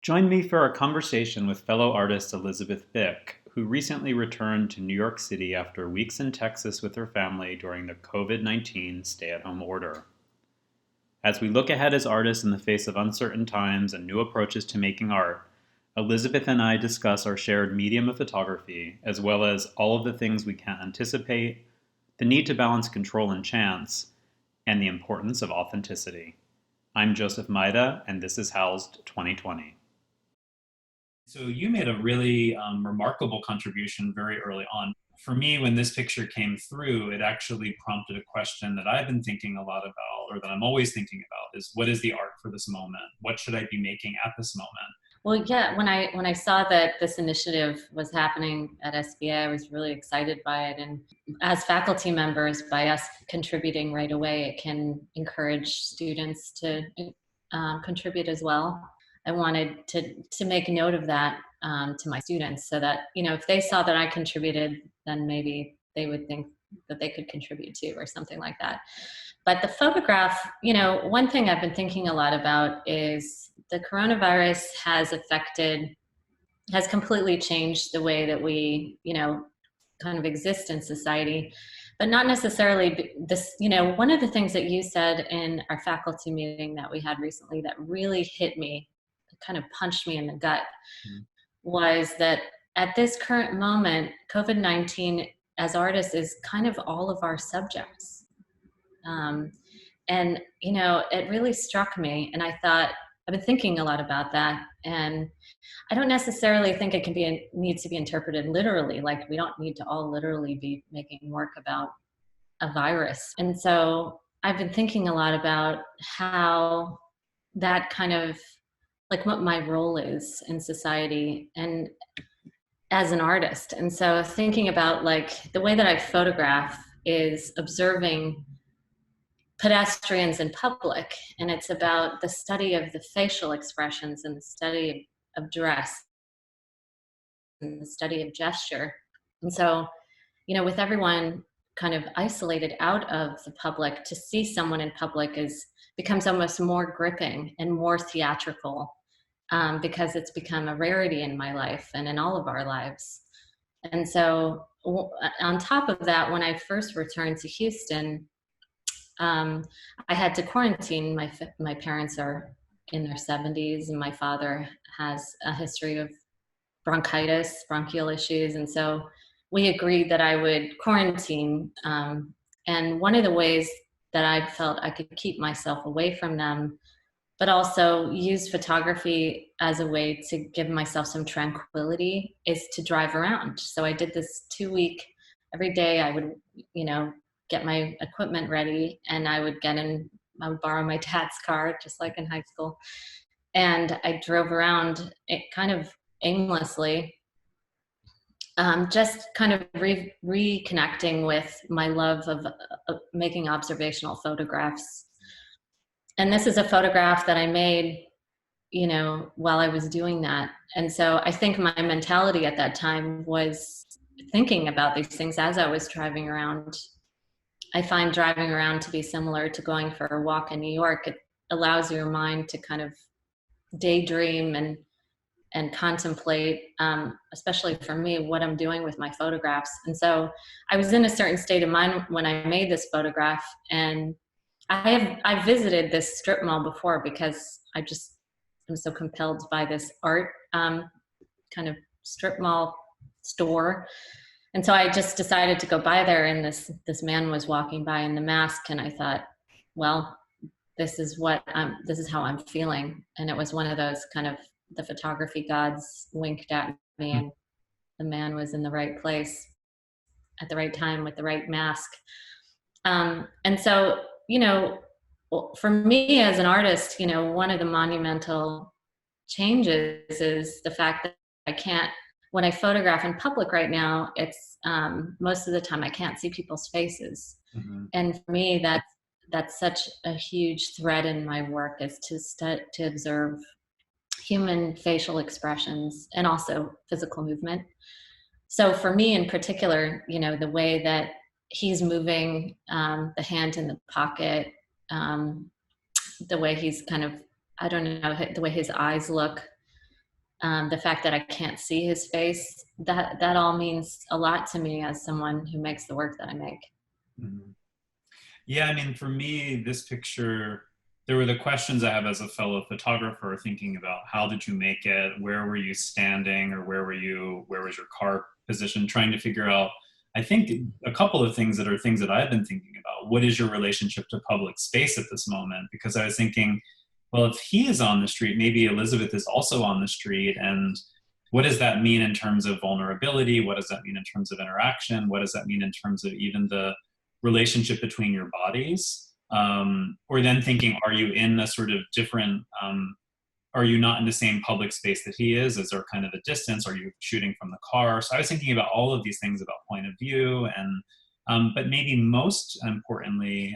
Join me for a conversation with fellow artist Elizabeth Bick, who recently returned to New York City after weeks in Texas with her family during the COVID-19 stay-at-home order. As we look ahead as artists in the face of uncertain times and new approaches to making art, Elizabeth and I discuss our shared medium of photography, as well as all of the things we can't anticipate, the need to balance control and chance, and the importance of authenticity. I'm Joseph Maida, and this is Housed 2020. So you made a really remarkable contribution very early on. For me, when this picture came through, it actually prompted a question that I've been thinking a lot about, or that I'm always thinking about, is what is the art for this moment? What should I be making at this moment? Well, yeah, when I saw that this initiative was happening at SBA, I was really excited by it. And as faculty members, by us contributing right away, it can encourage students to contribute as well. I wanted to make note of that to my students, so that if they saw that I contributed, then maybe they would think that they could contribute too, or something like that. But the photograph, one thing I've been thinking a lot about is the coronavirus has completely changed the way that we, kind of exist in society, but not necessarily this. One of the things that you said in our faculty meeting that we had recently that really hit me, kind of punched me in the gut, was that at this current moment, COVID-19 as artists is kind of all of our subjects. And it really struck me, and I thought, I've been thinking a lot about that, and I don't necessarily think it needs to be interpreted literally. Like, we don't need to all literally be making work about a virus. And so I've been thinking a lot about how that kind of, like, what my role is in society and as an artist. And so thinking about, like, the way that I photograph is observing pedestrians in public, and it's about the study of the facial expressions and the study of dress and the study of gesture. And so, with everyone kind of isolated out of the public, to see someone in public becomes almost more gripping and more theatrical, because it's become a rarity in my life and in all of our lives. And so on top of that, when I first returned to Houston, I had to quarantine. My parents are in their 70s, and my father has a history of bronchitis, bronchial issues, and so we agreed that I would quarantine. And one of the ways that I felt I could keep myself away from them, but also use photography as a way to give myself some tranquility, is to drive around. So I did this 2-week, every day I would, get my equipment ready, and I would borrow my dad's car, just like in high school. And I drove around it kind of aimlessly, just kind of reconnecting with my love of making observational photographs. And this is a photograph that I made, while I was doing that. And so I think my mentality at that time was thinking about these things as I was driving around. I find driving around to be similar to going for a walk in New York. It allows your mind to kind of daydream and contemplate, especially for me, what I'm doing with my photographs. And so I was in a certain state of mind when I made this photograph. And I visited this strip mall before because I'm so compelled by this art kind of strip mall store. And so I just decided to go by there, and this man was walking by in the mask, and I thought, well, this is how I'm feeling. And it was one of those kind of, the photography gods winked at me, and the man was in the right place at the right time with the right mask. And so, for me as an artist, one of the monumental changes is the fact that I can't, when I photograph in public right now, it's most of the time I can't see people's faces. Mm-hmm. And for me, that's such a huge thread in my work, is to observe human facial expressions and also physical movement. So for me in particular, the way that he's moving, the hand in the pocket, the way he's kind of, I don't know, the way his eyes look, the fact that I can't see his face, that all means a lot to me as someone who makes the work that I make. Mhm. Yeah, I mean, for me, this picture, there were the questions I have as a fellow photographer thinking about how did you make it? Where were you standing? Or where was your car positioned? Trying to figure out, I think, a couple of things that are things that I've been thinking about. What is your relationship to public space at this moment? Because I was thinking, well, if he is on the street, maybe Elizabeth is also on the street. And what does that mean in terms of vulnerability? What does that mean in terms of interaction? What does that mean in terms of even the relationship between your bodies? Or then thinking, are you in a sort of different, are you not in the same public space that he is? Is there kind of a distance? Are you shooting from the car? So I was thinking about all of these things about point of view, and but maybe most importantly,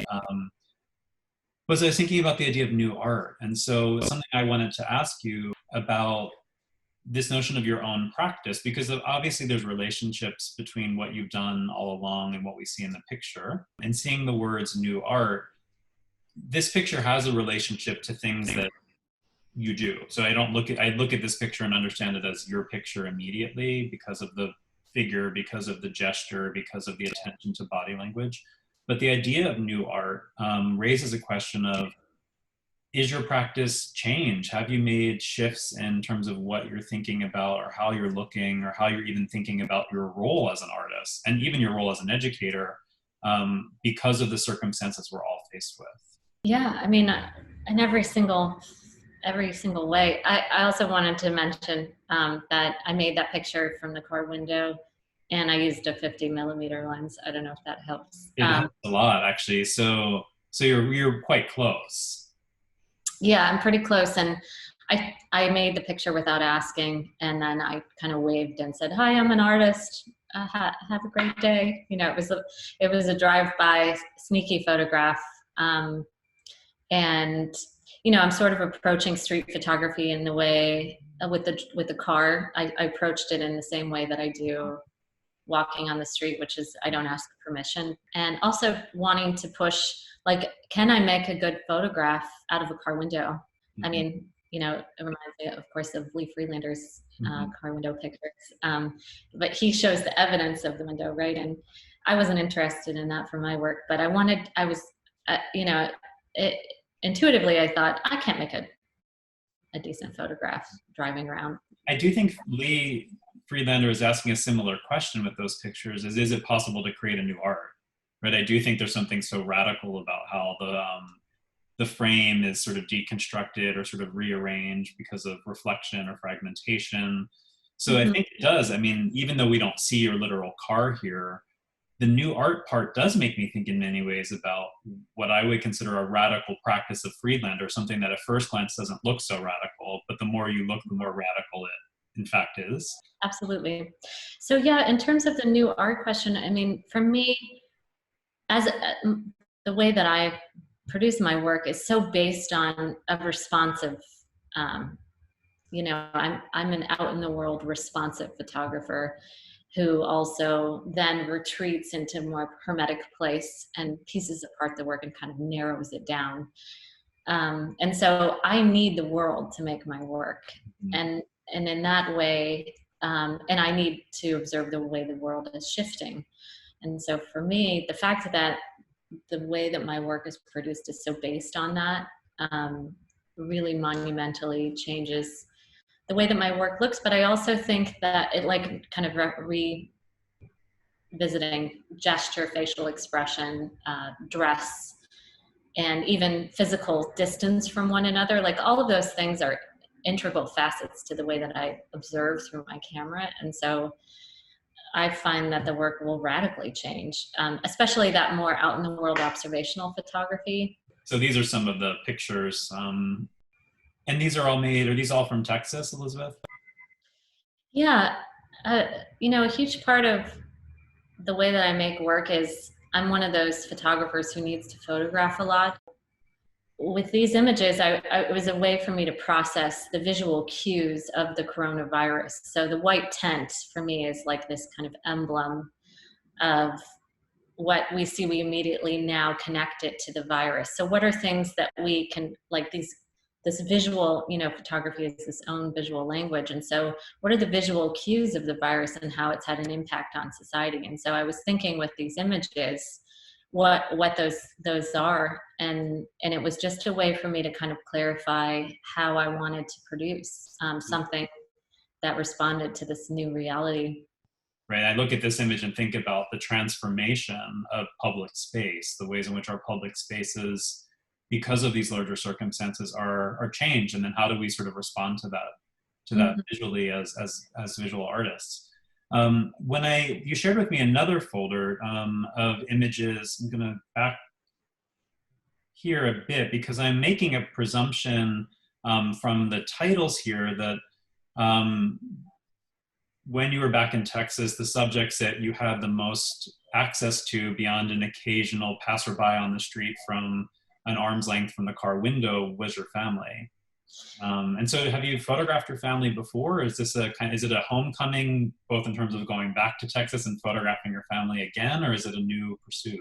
was I was thinking about the idea of new art. And so something I wanted to ask you about this notion of your own practice, because obviously there's relationships between what you've done all along and what we see in the picture. And seeing the words new art, this picture has a relationship to things that you do. So I look at this picture and understand it as your picture immediately because of the figure, because of the gesture, because of the attention to body language. But the idea of new art raises a question of, is your practice change? Have you made shifts in terms of what you're thinking about or how you're looking or how you're even thinking about your role as an artist and even your role as an educator because of the circumstances we're all faced with? Yeah, I mean, in every single way. I also wanted to mention that I made that picture from the car window, and I used a 50 millimeter lens. I don't know if that helps. It helps a lot, actually. So you're quite close. Yeah, I'm pretty close, and I made the picture without asking, and then I kind of waved and said, "Hi, I'm an artist. Have a great day." You know, it was a drive-by sneaky photograph, and you know, I'm sort of approaching street photography in the way with the car. I approached it in the same way that I do walking on the street, which is I don't ask permission, and also wanting to push, like, can I make a good photograph out of a car window? Mm-hmm. I mean, you know, it reminds me, of course, of Lee Freelander's car window pictures, but he shows the evidence of the window, right? And I wasn't interested in that for my work, but I was, you know, intuitively I thought I can't make a decent photograph driving around. I do think Lee Friedlander is asking a similar question with those pictures: is it possible to create a new art? Right. I do think there's something so radical about how the frame is sort of deconstructed or sort of rearranged because of reflection or fragmentation. So I think it does. I mean, even though we don't see your literal car here, the new art part does make me think in many ways about what I would consider a radical practice of Friedlander, something that at first glance doesn't look so radical, but the more you look, the more radical it in fact is. Absolutely. So yeah, in terms of the new art question, I mean, for me, as the way that I produce my work is so based on a responsive, you know, I'm an out in the world responsive photographer who also then retreats into a more hermetic place and pieces apart the work and kind of narrows it down. And so I need the world to make my work. And in that way, and I need to observe the way the world is shifting. And so for me, the fact that the way that my work is produced is so based on that really monumentally changes the way that my work looks. But I also think that it, like, kind of revisiting gesture, facial expression, dress, and even physical distance from one another, like all of those things are integral facets to the way that I observe through my camera. And so I find that the work will radically change, especially that more out in the world observational photography. So these are some of the pictures. And these are these all from Texas, Elizabeth? Yeah, you know, a huge part of the way that I make work is I'm one of those photographers who needs to photograph a lot. With these images, it was a way for me to process the visual cues of the coronavirus. So the white tent for me is like this kind of emblem of what we see. We immediately now connect it to the virus. So what are things that we can, like these this visual, photography is its own visual language. And so what are the visual cues of the virus and how it's had an impact on society? And so I was thinking with these images, what those are, and it was just a way for me to kind of clarify how I wanted to produce something that responded to this new reality. Right. I look at this image and think about the transformation of public space, the ways in which our public spaces, because of these larger circumstances, are changed, and then how do we sort of respond to that visually as visual artists. You shared with me another folder of images. I'm going to back here a bit because I'm making a presumption from the titles here that when you were back in Texas, the subjects that you had the most access to beyond an occasional passerby on the street from an arm's length from the car window was your family. And so have you photographed your family before? Or is it a homecoming, both in terms of going back to Texas and photographing your family again, or is it a new pursuit?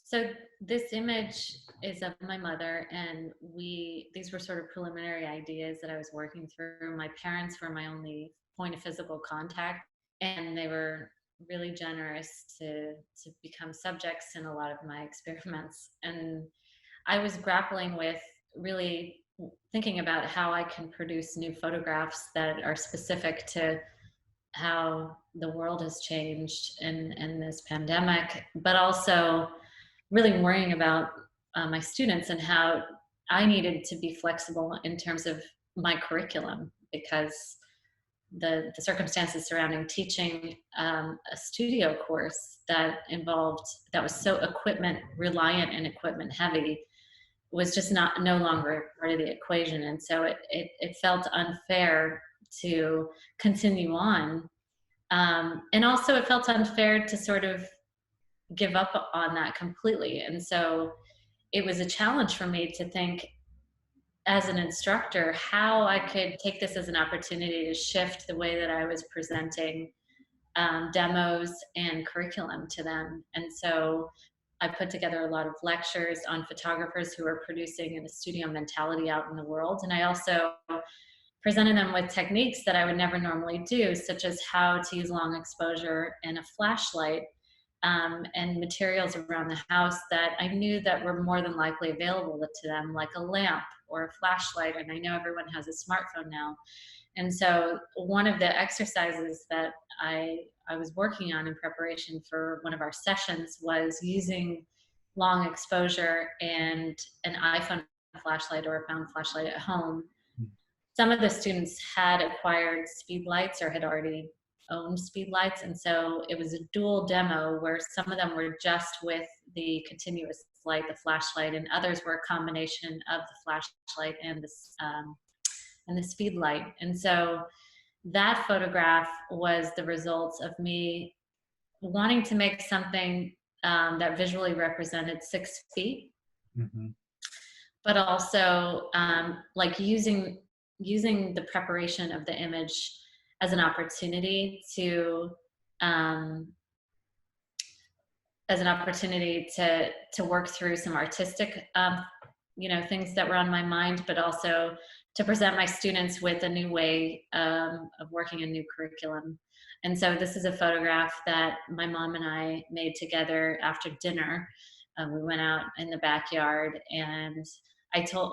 So this image is of my mother, and these were sort of preliminary ideas that I was working through. My parents were my only point of physical contact, and they were really generous to become subjects in a lot of my experiments. And I was grappling with really thinking about how I can produce new photographs that are specific to how the world has changed in this pandemic, but also really worrying about my students and how I needed to be flexible in terms of my curriculum, because the circumstances surrounding teaching a studio course that was so equipment reliant and equipment heavy was just no longer part of the equation. And so it felt unfair to continue on. And also it felt unfair to sort of give up on that completely. And so it was a challenge for me to think as an instructor how I could take this as an opportunity to shift the way that I was presenting demos and curriculum to them. And so I put together a lot of lectures on photographers who are producing in a studio mentality out in the world. And I also presented them with techniques that I would never normally do, such as how to use long exposure and a flashlight, and materials around the house that I knew that were more than likely available to them, like a lamp or a flashlight. And I know everyone has a smartphone now. And so one of the exercises that I was working on in preparation for one of our sessions was using long exposure and an iPhone flashlight or a found flashlight at home. Some of the students had acquired speed lights or had already owned speed lights, and so it was a dual demo where some of them were just with the continuous light, the flashlight, and others were a combination of the flashlight and the speed light. And so that photograph was the results of me wanting to make something that visually represented 6 feet, but also like using the preparation of the image as an opportunity to work through some artistic things that were on my mind, but also to present my students with a new way of working a new curriculum. And so this is a photograph that my mom and I made together after dinner. We went out in the backyard, and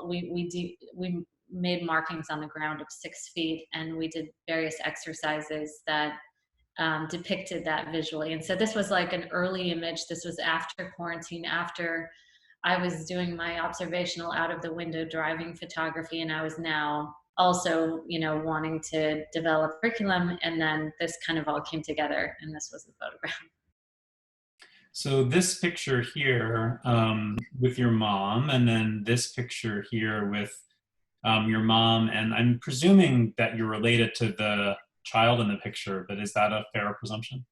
we made markings on the ground of 6 feet, and we did various exercises that depicted that visually. And so this was like an early image. This was after quarantine, after I was doing my observational out of the window driving photography, and I was now also, wanting to develop curriculum. And then this kind of all came together, and this was the photograph. So this picture here with your mom, and then this picture here with your mom, and I'm presuming that you're related to the child in the picture, but is that a fair presumption?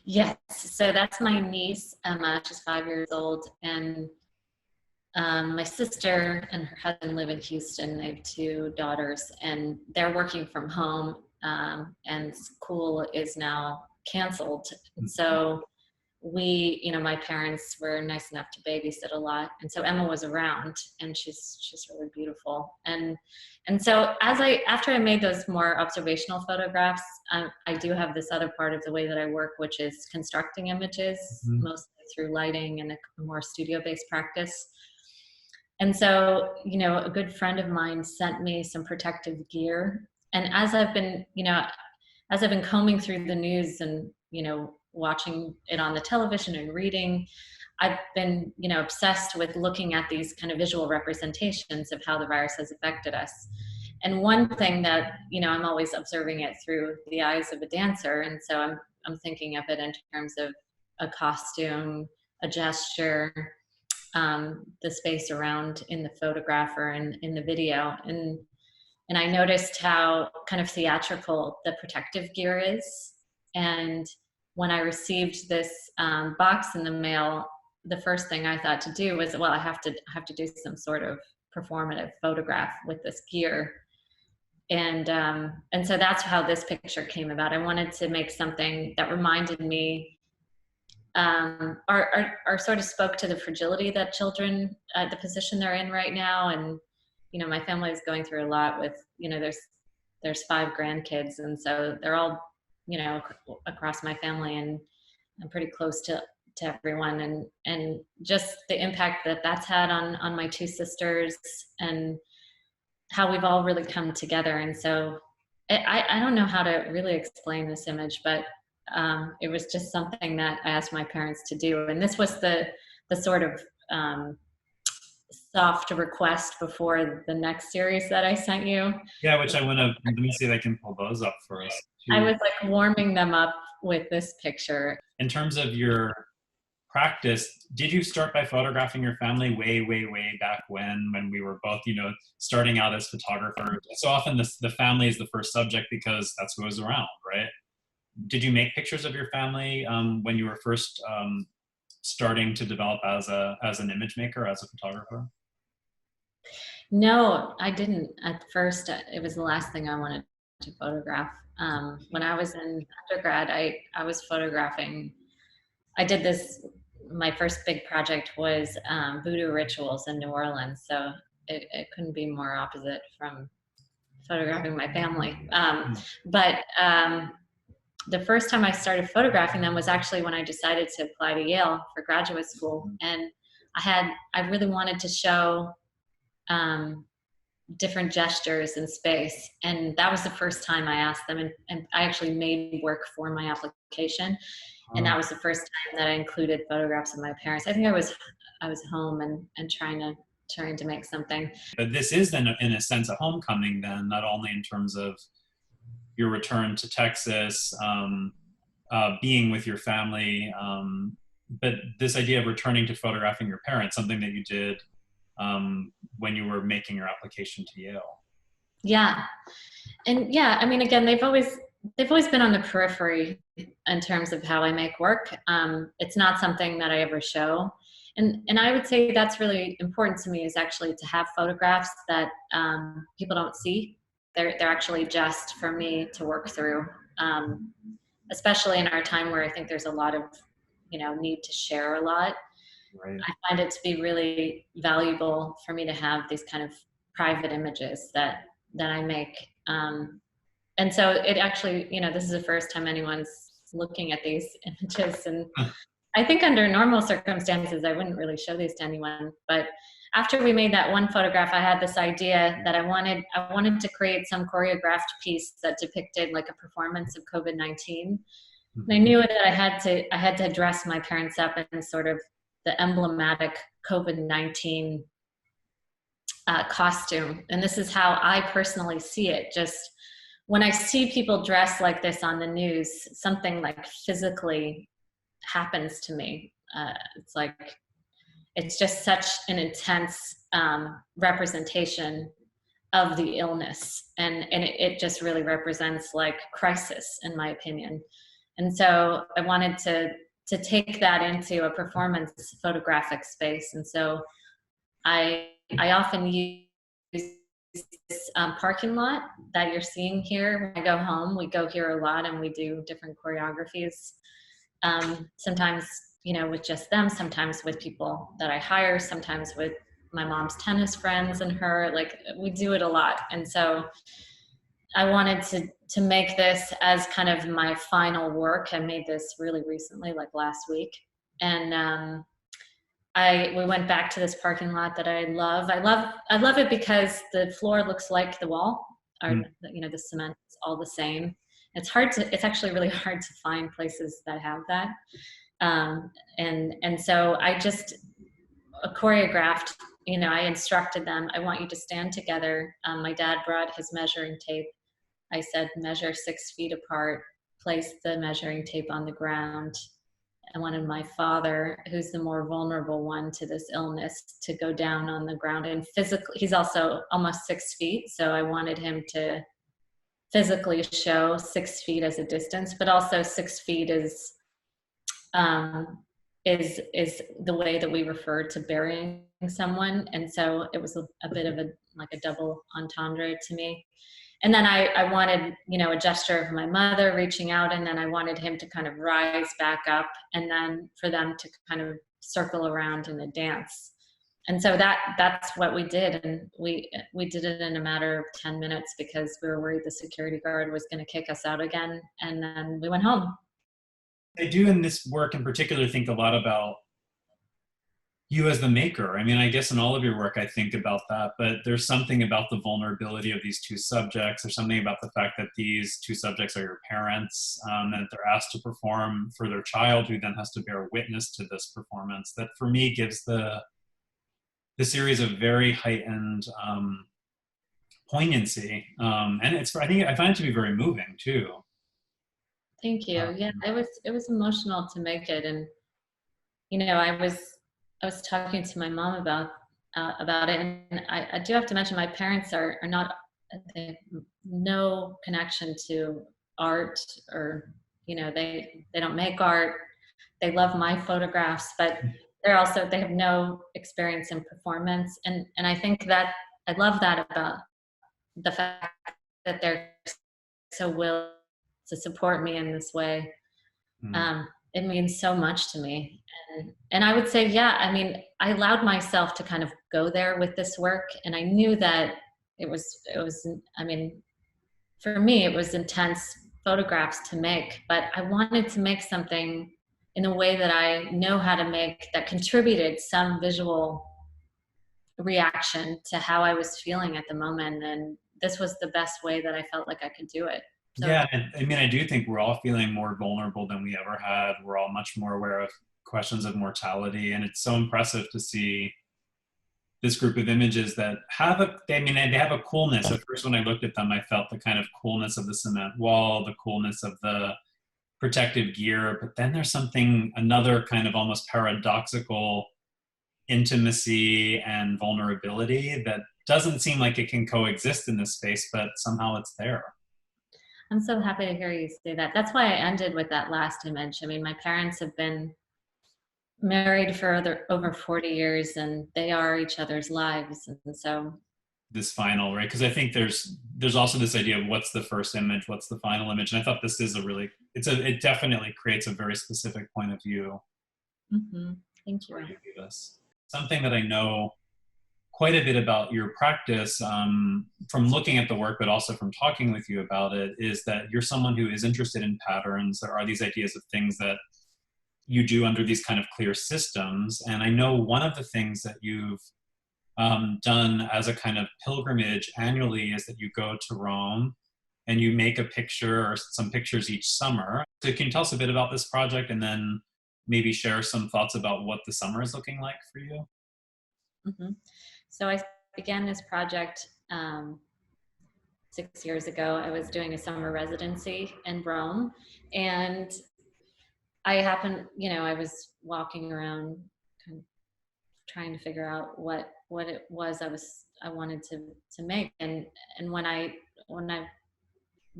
Yes, so that's my niece, Emma. She's 5 years old, and my sister and her husband live in Houston. They have 2 daughters, and they're working from home, and school is now canceled. So my parents were nice enough to babysit a lot, and so Emma was around, and she's really beautiful. And so after I made those more observational photographs, I do have this other part of the way that I work, which is constructing images, mostly through lighting and a more studio-based practice. And so, a good friend of mine sent me some protective gear, and as I've been combing through the news and watching it on the television and reading, I've been obsessed with looking at these kind of visual representations of how the virus has affected us. And one thing that I'm always observing it through the eyes of a dancer, and so I'm thinking of it in terms of a costume, a gesture, the space around in the photograph or in the video. And I noticed how kind of theatrical the protective gear is. And when I received this box in the mail, the first thing I thought to do was, well, I have to do some sort of performative photograph with this gear. And so that's how this picture came about. I wanted to make something that reminded me, or sort of spoke to the fragility that children, the position they're in right now. And my family is going through a lot with, there's 5 grandkids, and so they're all, across my family, and I'm pretty close to everyone, and just the impact that that's had on my 2 sisters, and how we've all really come together. And so I don't know how to really explain this image, but it was just something that I asked my parents to do. And this was the sort of soft request before the next series that I sent you. Yeah, which let me see if I can pull those up for us. I was like warming them up with this picture. In terms of your practice, did you start by photographing your family way, way, way back when we were both, starting out as photographers? So often the family is the first subject because that's who was around, right? Did you make pictures of your family when you were first starting to develop as an image maker, as a photographer? No, I didn't. At first, it was the last thing I wanted to photograph. When I was in undergrad, I was photographing. I did this. My first big project was voodoo rituals in New Orleans, so it couldn't be more opposite from photographing my family. But the first time I started photographing them was actually when I decided to apply to Yale for graduate school, and I really wanted to show different gestures in space, and that was the first time I asked them, and I actually made work for my application, and that was the first time that I included photographs of my parents. I think I was home and trying to make something. But this is then, in a sense, a homecoming then, not only in terms of your return to Texas, being with your family, but this idea of returning to photographing your parents, something that you did when you were making your application to Yale. Yeah. And yeah, I mean, again, they've always been on the periphery in terms of how I make work. It's not something that I ever show. And I would say that's really important to me, is actually to have photographs that people don't see. They're actually just for me to work through, especially in our time where I think there's a lot of, need to share a lot. Right. I find it to be really valuable for me to have these kind of private images that I make. And so it actually, this is the first time anyone's looking at these images. And I think under normal circumstances, I wouldn't really show these to anyone. But after we made that one photograph, I had this idea that I wanted to create some choreographed piece that depicted like a performance of COVID-19. And I knew that I had to dress my parents up in sort of the emblematic COVID-19 costume. And this is how I personally see it. Just when I see people dressed like this on the news, something like physically happens to me. It's just such an intense representation of the illness. And it just really represents like crisis, in my opinion. And so I wanted to take that into a performance photographic space. And so I often use this parking lot that you're seeing here. When I go home, we go here a lot and we do different choreographies. Sometimes with just them, sometimes with people that I hire, sometimes with my mom's tennis friends and her. Like, we do it a lot. And so I wanted to make this as kind of my final work. I made this really recently, like last week. And we went back to this parking lot that I love. I love it because the floor looks like the wall, or Mm. the cement is all the same. It's actually really hard to find places that have that. And so I just choreographed. I instructed them. I want you to stand together. My dad brought his measuring tape. I said, measure 6 feet apart. Place the measuring tape on the ground. I wanted my father, who's the more vulnerable one to this illness, to go down on the ground and physically. He's also almost 6 feet, so I wanted him to physically show 6 feet as a distance, but also 6 feet um, is the way that we refer to burying someone, and so it was a bit of a double entendre to me. And then I wanted, a gesture of my mother reaching out, and then I wanted him to kind of rise back up, and then for them to kind of circle around in a dance. And so that's what we did, and we did it in a matter of 10 minutes because we were worried the security guard was going to kick us out again, and then we went home. I do in this work in particular think a lot about you as the maker. I mean, I guess in all of your work, I think about that, but there's something about the vulnerability of these two subjects. There's something about the fact that these two subjects are your parents, and that they're asked to perform for their child, who then has to bear witness to this performance, that for me gives the series a very heightened poignancy. And I find it to be very moving too. Thank you. Yeah, it was emotional to make it, and I was talking to my mom about it, and I do have to mention my parents are not, they have no connection to art, or they don't make art. They love my photographs, but they have no experience in performance, and I think that I love that about the fact that they're so willing to support me in this way. Mm. It means so much to me. And I would say, yeah, I mean, I allowed myself to kind of go there with this work, and I knew that it was, I mean, for me, it was intense photographs to make, but I wanted to make something in a way that I know how to make, that contributed some visual reaction to how I was feeling at the moment. And this was the best way that I felt like I could do it. So Yeah, and I mean, I do think we're all feeling more vulnerable than we ever had. We're all much more aware of questions of mortality, and it's so impressive to see this group of images that they have a coolness. At first, when I looked at them, I felt the kind of coolness of the cement wall, the coolness of the protective gear, but then there's another kind of almost paradoxical intimacy and vulnerability that doesn't seem like it can coexist in this space, but somehow it's there. I'm so happy to hear you say that. That's why I ended with that last image. I mean, my parents have been married for over 40 years, and they are each other's lives. And so, This final, right? Because I think there's also this idea of what's the first image, what's the final image, and I thought this is it definitely creates a very specific point of view. Thank you. For you, Davis. Something that I know quite a bit about your practice from looking at the work, but also from talking with you about it, is that you're someone who is interested in patterns. There are these ideas of things that you do under these kind of clear systems. And I know one of the things that you've done as a kind of pilgrimage annually is that you go to Rome and you make a picture or some pictures each summer. So can you tell us a bit about this project, and then maybe share some thoughts about what the summer is looking like for you? So I began this project 6 years ago. I was doing a summer residency in Rome, and I was walking around kind of trying to figure out what it was I wanted to make. And when I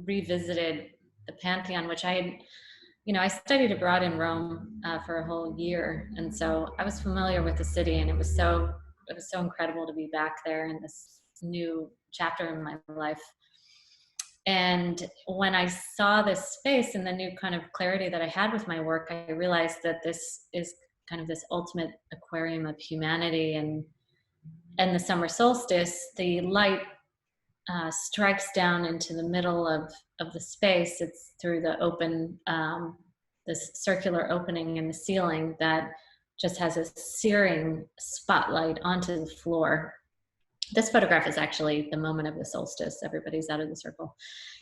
revisited the Pantheon, which I studied abroad in Rome for a whole year, and so I was familiar with the city, and it was so incredible to be back there in this new chapter in my life. And when I saw this space and the new kind of clarity that I had with my work, I realized that this is kind of this ultimate aquarium of humanity. And the summer solstice, the light strikes down into the middle of the space. It's through the open, this circular opening in the ceiling that just has a searing spotlight onto the floor. This photograph is actually the moment of the solstice. Everybody's out of the circle.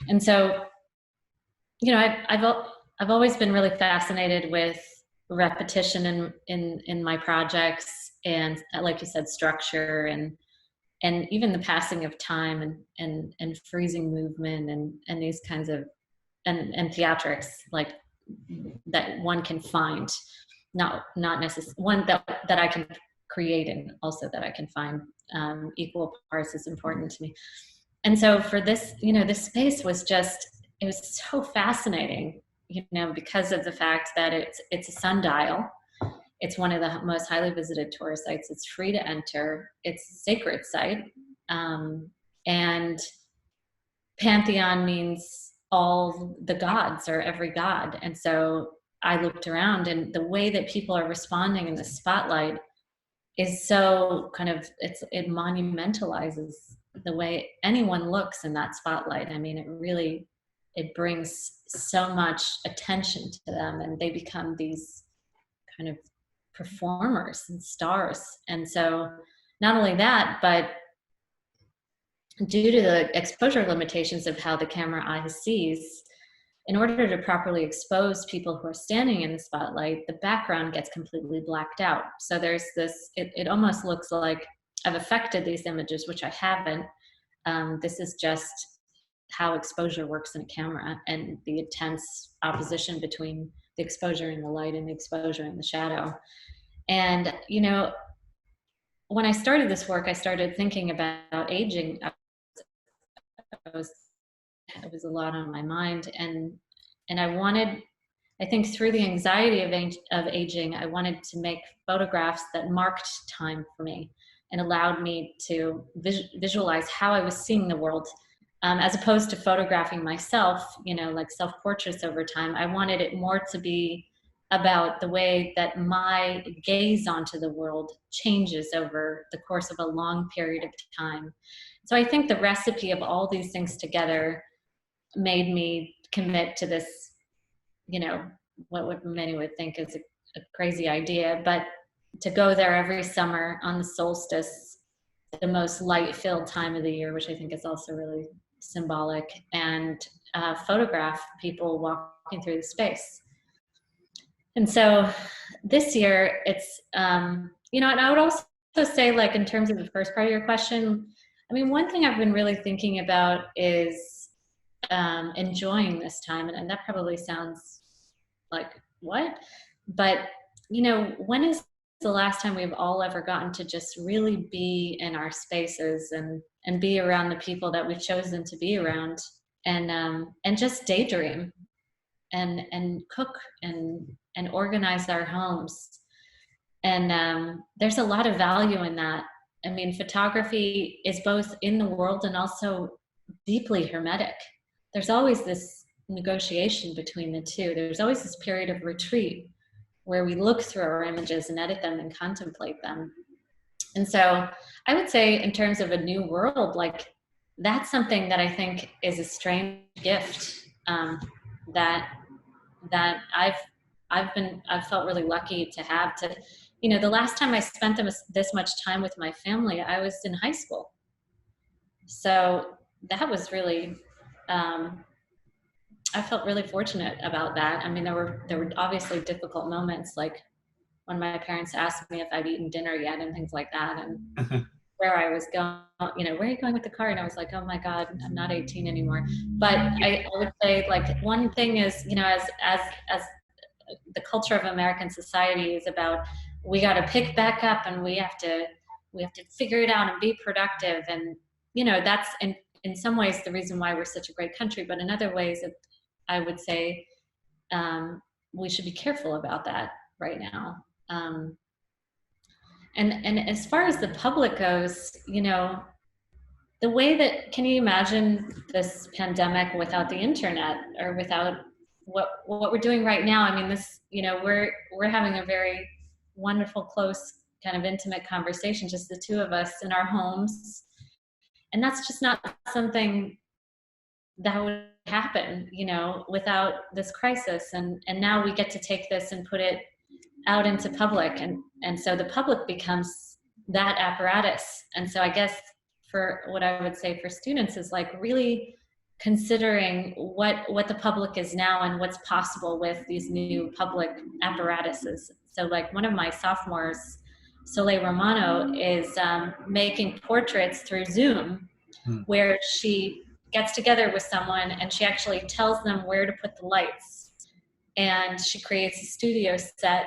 And so, you know, I've always been really fascinated with repetition in my projects, and like you said, structure, and even the passing of time, and freezing movement, and these kinds of, and theatrics, like that one can find, not necessarily one that I can create, and also that I can find, equal parts is important to me. And so for this, you know, this space was just, it was so fascinating, you know, because of the fact that it's a sundial. It's one of the most highly visited tourist sites. It's free to enter. It's a sacred site. And pantheon means all the gods, or every god. And so I looked around, and the way that people are responding in the spotlight is so kind of, it monumentalizes the way anyone looks in that spotlight. I mean, it brings so much attention to them, and they become these kind of performers and stars. And so not only that, but due to the exposure limitations of how the camera eye sees, in order to properly expose people who are standing in the spotlight, the background gets completely blacked out. So there's this, it almost looks like I've affected these images, which I haven't. This is just how exposure works in a camera, and the intense opposition between the exposure in the light and the exposure in the shadow. And, you know, when I started this work, I started thinking about aging. It was a lot on my mind, and I think through the anxiety of aging, I wanted to make photographs that marked time for me and allowed me to visualize how I was seeing the world, as opposed to photographing myself, you know, like self-portraits over time. I wanted it more to be about the way that my gaze onto the world changes over the course of a long period of time. So I think the recipe of all these things together made me commit to this, you know, what many would think is a crazy idea, but to go there every summer on the solstice, the most light-filled time of the year, which I think is also really symbolic, and photograph people walking through the space. And so this year it's, you know, and I would also say, like, in terms of the first part of your question, I mean, one thing I've been really thinking about is enjoying this time. And that probably sounds like, what? But, you know, when is the last time we've all ever gotten to just really be in our spaces, and be around the people that we've chosen to be around, and just daydream, and cook, and organize our homes. And there's a lot of value in that. I mean, photography is both in the world and also deeply hermetic. There's always this negotiation between the two. There's always this period of retreat where we look through our images and edit them and contemplate them. And so I would say, in terms of a new world, like, that's something that I think is a strange gift, that I've felt really lucky to have. To, you know, the last time I spent this much time with my family, I was in high school. So that was really, I felt really fortunate about that. I mean, there were obviously difficult moments, like when my parents asked me if I'd eaten dinner yet and things like that, and where I was going, you know, where are you going with the car? And I was like, oh my God, I'm not 18 anymore. But I would say, like, one thing is, you know, as the culture of American society is about, we got to pick back up, and we have to figure it out and be productive. And, you know, that's in some ways the reason why we're such a great country. But in other ways, I would say, we should be careful about that right now. And as far as the public goes, you know, the way that, can you imagine this pandemic without the internet, or without what we're doing right now? I mean, this, we're having a very wonderful, close, kind of intimate conversation, just the two of us in our homes. And that's just not something that would happen, without this crisis. And now we get to take this and put it out into public, and so the public becomes that apparatus. And so I guess, for what I would say for students, is like really considering what the public is now and what's possible with these new public apparatuses. So like one of my sophomores, Soleil Romano, is making portraits through Zoom, Hmm. where she gets together with someone and she actually tells them where to put the lights, and she creates a studio set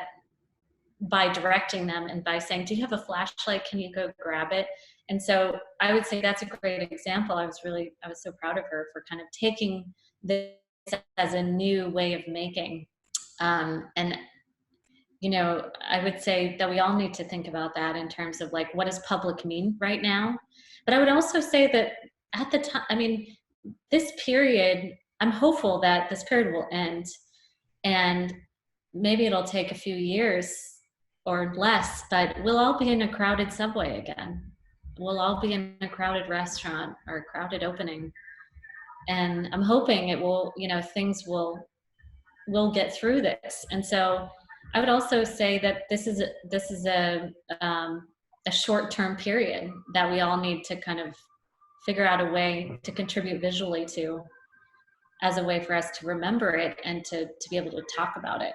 by directing them and by saying, do you have a flashlight? Can you go grab it? And so I would say that's a great example. I was so proud of her for kind of taking this as a new way of making. And, I would say that we all need to think about that in terms of like, what does public mean right now? But I would also say that at the time, I mean, this period, I'm hopeful that this period will end, and maybe it'll take a few years or less, but we'll all be in a crowded subway again. We'll all be in a crowded restaurant or a crowded opening. And I'm hoping it will, things will get through this. And so I would also say that this is a short-term period that we all need to kind of figure out a way to contribute visually to, as a way for us to remember it and to be able to talk about it.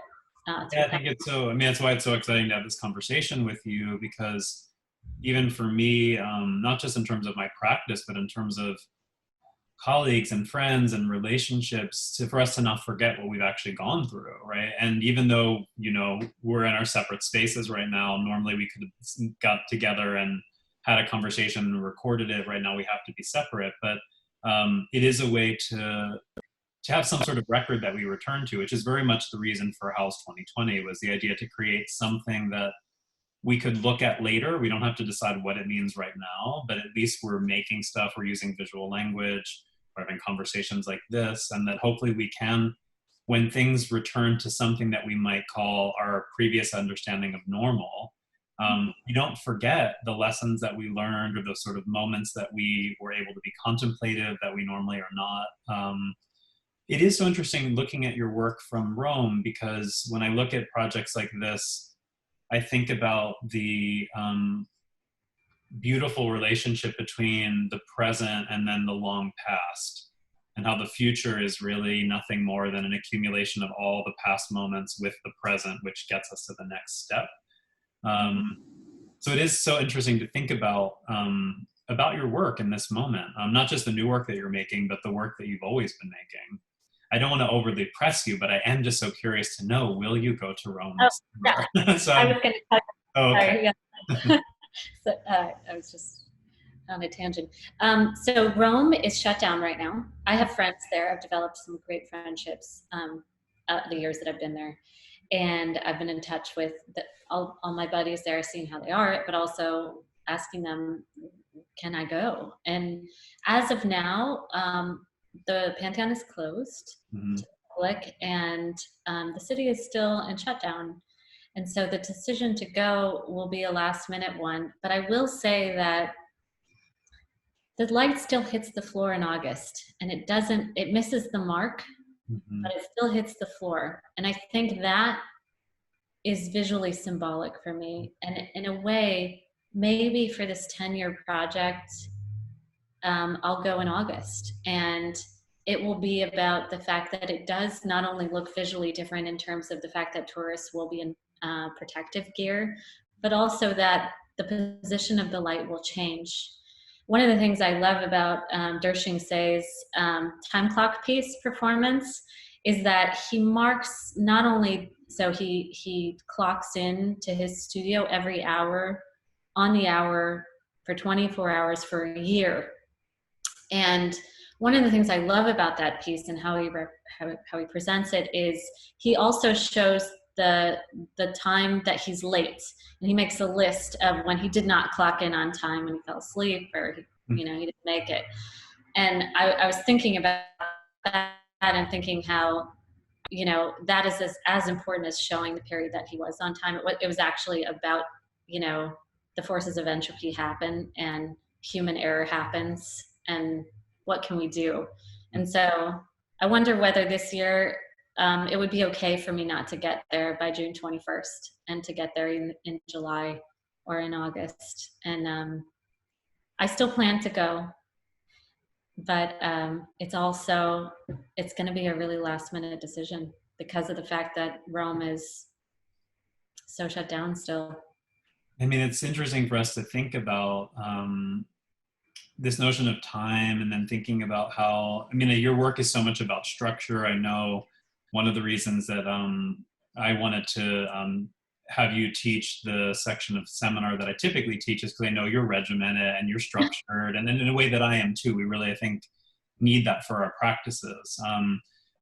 Yeah, I think it's so. I mean, that's why it's so exciting to have this conversation with you, because even for me, not just in terms of my practice, but in terms of colleagues and friends and relationships, for us to not forget what we've actually gone through, right? And even though, we're in our separate spaces right now, normally we could have got together and had a conversation and recorded it. Right now we have to be separate, but it is a way to have some sort of record that we return to, which is very much the reason for Housed 2020, was the idea to create something that we could look at later. We don't have to decide what it means right now, but at least we're making stuff, we're using visual language, we're having conversations like this, and that hopefully we can, when things return to something that we might call our previous understanding of normal, we don't forget the lessons that we learned, or those sort of moments that we were able to be contemplative that we normally are not. It is so interesting looking at your work from Rome, because when I look at projects like this, I think about the beautiful relationship between the present and then the long past, and how the future is really nothing more than an accumulation of all the past moments with the present, which gets us to the next step. So it is so interesting to think about your work in this moment, not just the new work that you're making, but the work that you've always been making. I don't want to overly press you, but I am just so curious to know, will you go to Rome? Oh, yeah. So I was going to tell you. Oh, okay. Sorry, yeah. So, I was just on a tangent. So Rome is shut down right now. I have friends there. I've developed some great friendships the years that I've been there. And I've been in touch with all my buddies there, seeing how they are, but also asking them, can I go? And as of now, the Pantheon is closed to the public, and the city is still in shutdown. And so the decision to go will be a last minute one. But I will say that the light still hits the floor in August, and it misses the mark, but it still hits the floor. And I think that is visually symbolic for me. And in a way, maybe for this 10-year project, I'll go in August, and it will be about the fact that it does not only look visually different in terms of the fact that tourists will be in protective gear, but also that the position of the light will change. One of the things I love about Dershing Say's time clock piece performance is that he marks not only, so he clocks in to his studio every hour on the hour for 24 hours for a year. And one of the things I love about that piece and how he presents it is he also shows the time that he's late, and he makes a list of when he did not clock in on time, when he fell asleep or he he didn't make it. And I was thinking about that and thinking how, that is as important as showing the period that he was on time. It was actually about, the forces of entropy happen and human error happens, and what can we do? And so I wonder whether this year it would be okay for me not to get there by June 21st and to get there in July or in August. And I still plan to go, but it's going to be a really last minute decision because of the fact that Rome is so shut down still. I mean, it's interesting for us to think about this notion of time, and then thinking about how, I mean, your work is so much about structure. I know one of the reasons that I wanted to have you teach the section of seminar that I typically teach is because I know you're regimented and you're structured, and then in a way that I am too. We really, I think, need that for our practices.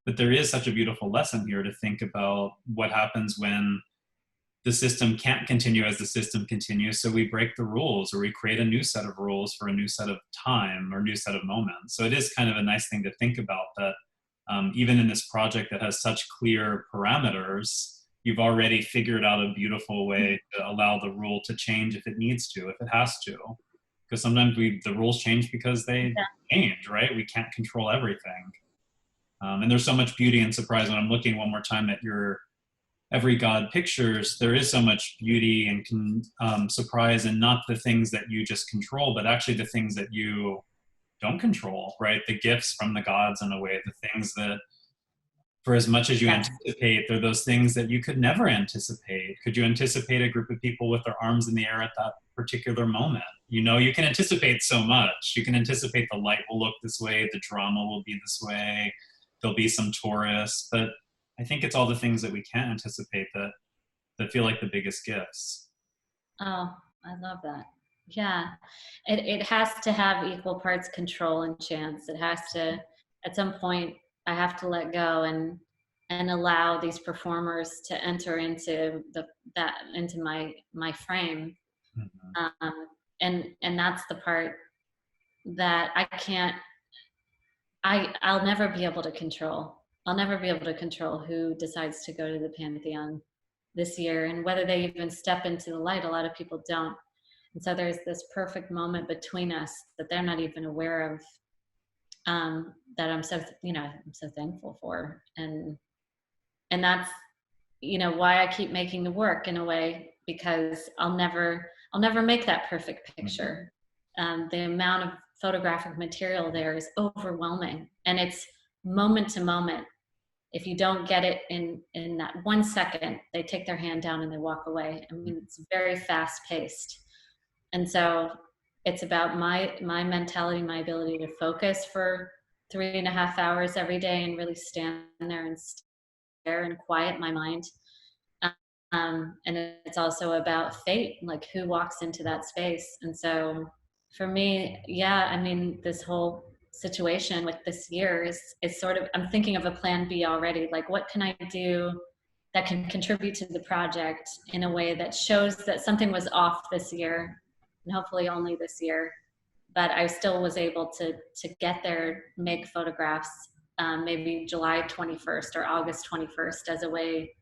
But there is such a beautiful lesson here to think about what happens when the system can't continue as the system continues. So we break the rules, or we create a new set of rules for a new set of time or new set of moments. So it is kind of a nice thing to think about that even in this project that has such clear parameters, you've already figured out a beautiful way to allow the rule to change if it needs to, if it has to. Because sometimes the rules change because they change, right? We can't control everything. And there's so much beauty and surprise. When I'm looking one more time at your Every God pictures, there is so much beauty and surprise, and not the things that you just control, but actually the things that you don't control, right? The gifts from the gods, in a way, the things that, for as much as you anticipate, they're those things that you could never anticipate. Could you anticipate a group of people with their arms in the air at that particular moment? You can anticipate so much. You can anticipate the light will look this way, the drama will be this way, there'll be some tourists, but I think it's all the things that we can't anticipate that feel like the biggest gifts. Oh, I love that. Yeah. It has to have equal parts control and chance. It has to, at some point, I have to let go and allow these performers to enter into into my frame. Mm-hmm. And that's the part that I'll never be able to control. I'll never be able to control who decides to go to the Pantheon this year, and whether they even step into the light. A lot of people don't. And so there's this perfect moment between us that they're not even aware of, that I'm so thankful for. And that's, why I keep making the work, in a way, because I'll never make that perfect picture. The amount of photographic material there is overwhelming, and it's moment to moment. If you don't get it in that 1 second, they take their hand down and they walk away. I mean, it's very fast paced. And so it's about my mentality, my ability to focus for 3.5 hours every day and really stand there and stare and quiet my mind. And it's also about fate, like who walks into that space. And so for me, I mean, this whole situation with this year is sort of, I'm thinking of a plan B already. Like, what can I do that can contribute to the project in a way that shows that something was off this year, and hopefully only this year, but I still was able to get there, make photographs, maybe July 21st or August 21st, as a way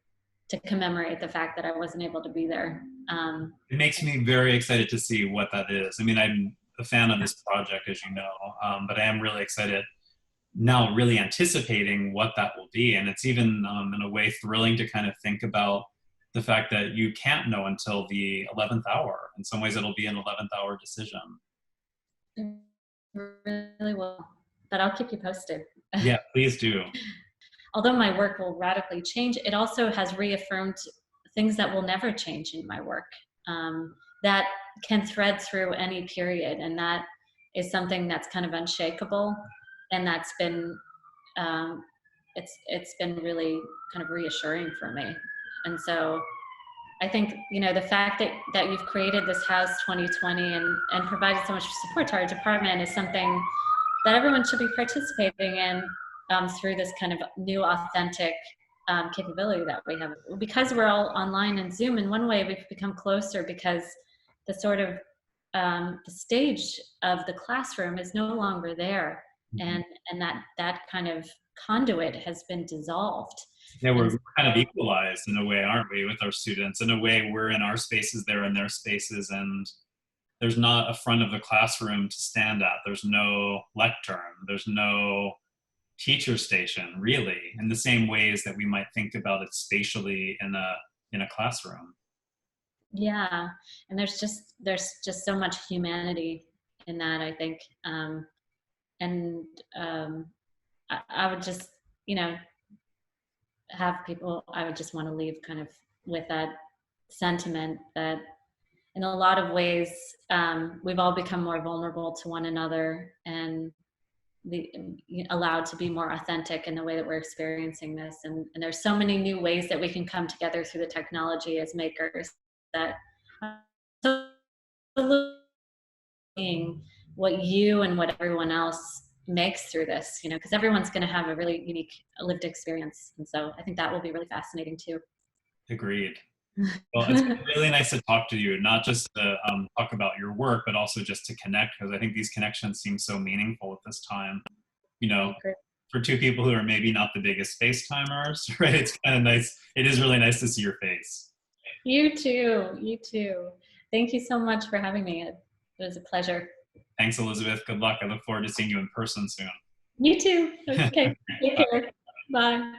to commemorate the fact that I wasn't able to be there. It makes me very excited to see what that is. I mean, I'm a fan of this project, as you know, but I am really excited now, really anticipating what that will be. And it's even in a way thrilling to kind of think about the fact that you can't know until the 11th hour. In some ways, it'll be an 11th hour decision. It really will, but I'll keep you posted. Yeah, please do. Although my work will radically change, it also has reaffirmed things that will never change in my work, that can thread through any period. And that is something that's kind of unshakable. And that's been, it's been really kind of reassuring for me. And so I think, the fact that you've created this Housed 2020 and provided so much support to our department is something that everyone should be participating in, through this kind of new authentic capability that we have. Because we're all online and Zoom, in one way we've become closer, because the sort of the stage of the classroom is no longer there, Mhm. and that kind of conduit has been dissolved. Yeah, And we're kind of so, equalized in a way, aren't we, with our students? In a way, we're in our spaces, they're in their spaces, and there's not a front of the classroom to stand at. There's no lectern. There's no teacher station, really, in the same ways that we might think about it spatially in a classroom. yeah, and there's just so much humanity in that, I think. And I would just, you know, have people, I would just want to leave kind of with that sentiment that in a lot of ways, we've all become more vulnerable to one another, and the allowed to be more authentic in the way that we're experiencing this. And there's so many new ways that we can come together through the technology as makers that seeing what you and what everyone else makes through this, because everyone's going to have a really unique lived experience. And so I think that will be really fascinating too. Agreed. Well, it's been really nice to talk to you, not just to talk about your work, but also just to connect, because I think these connections seem so meaningful at this time. You I know, agree. for two people who are maybe not the biggest FaceTimers, right? It's kind of nice. It is really nice to see your face. You too. You too. Thank you so much for having me. It was a pleasure. Thanks, Elizabeth. Good luck. I look forward to seeing you in person soon. You too. Okay. Take care. Bye.